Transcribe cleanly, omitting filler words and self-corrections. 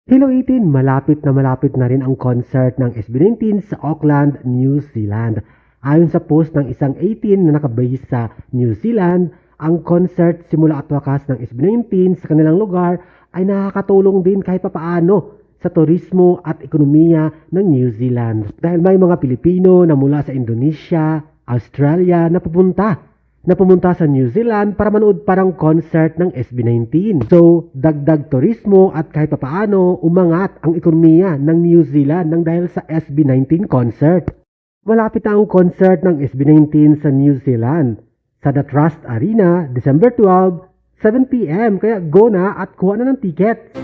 Hello 18, malapit na rin ang concert ng SB19 sa Auckland, New Zealand. Ayon sa post ng isang 18 na nakabase sa New Zealand, ang concert simula at wakas ng SB19 sa kanilang lugar ay nakakatulong din kahit papaano sa turismo at ekonomiya ng New Zealand. Dahil may mga Pilipino na mula sa Indonesia, Australia na pumunta sa New Zealand para manood parang concert ng SB19. So, dagdag turismo at kahit papaano umangat ang ekonomiya ng New Zealand nang dahil sa SB19 concert. Malapit na ang concert ng SB19 sa New Zealand sa The Trust Arena, December 12, 7 p.m. Kaya go na at kuha na ng ticket.